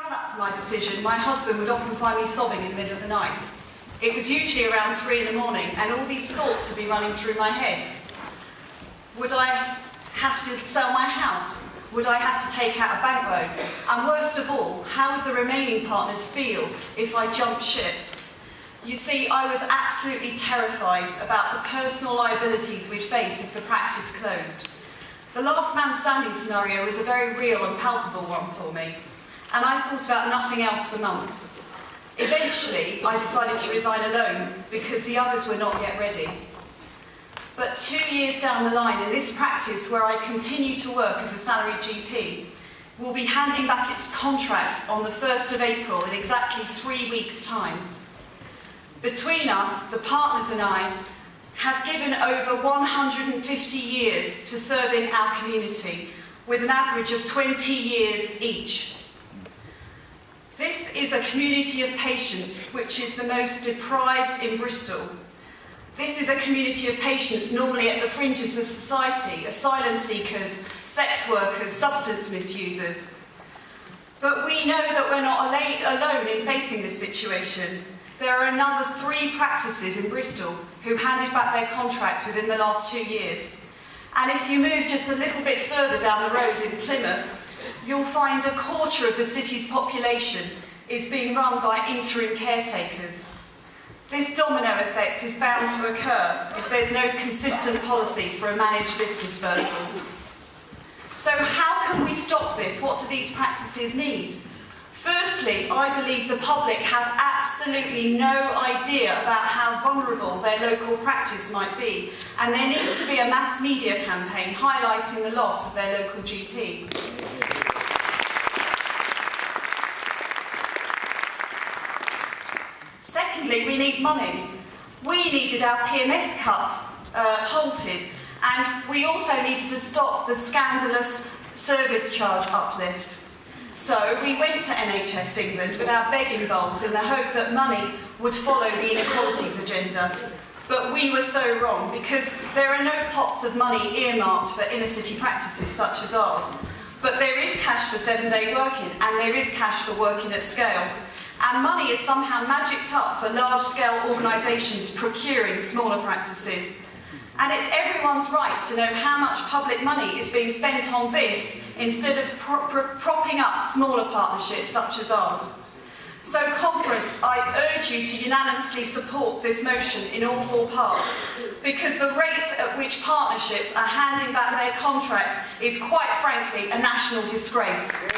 run-up to my decision, my husband would often find me sobbing in the middle of the night. It was usually around 3 in the morning, and all these thoughts would be running through my head. Would I have to sell my house? Would I have to take out a bank loan? And worst of all, how would the remaining partners feel if I jumped ship? You see, I was absolutely terrified about the personal liabilities we'd face if the practice closed. The last man standing scenario was a very real and palpable one for me, and I thought about nothing else for months. Eventually, I decided to resign alone because the others were not yet ready. But 2 years down the line, in this practice where I continue to work as a salaried GP, will be handing back its contract on the 1st of April in exactly 3 weeks' time. Between us, the partners and I, have given over 150 years to serving our community, with an average of 20 years each. This is a community of patients which is the most deprived in Bristol. This is a community of patients normally at the fringes of society, asylum seekers, sex workers, substance misusers. But we know that we're not alone in facing this situation. There are another 3 practices in Bristol who handed back their contract within the last 2 years. And if you move just a little bit further down the road in Plymouth, you'll find a quarter of the city's population is being run by interim caretakers. This domino effect is bound to occur if there's no consistent policy for a managed list dispersal. So how can we stop this? What do these practices need? Firstly, I believe the public have absolutely no idea about how vulnerable their local practice might be, and there needs to be a mass media campaign highlighting the loss of their local GP. Secondly, we need money. We needed our PMS cuts halted, and we also needed to stop the scandalous service charge uplift. So we went to NHS England with our begging bowls in the hope that money would follow the inequalities agenda. But we were so wrong, because there are no pots of money earmarked for inner city practices such as ours. But there is cash for 7-day working, and there is cash for working at scale. And money is somehow magicked up for large-scale organisations procuring smaller practices. And it's everyone's right to know how much public money is being spent on this instead of propping up smaller partnerships such as ours. So, conference, I urge you to unanimously support this motion in all 4 parts, because the rate at which partnerships are handing back their contract is, quite frankly, a national disgrace.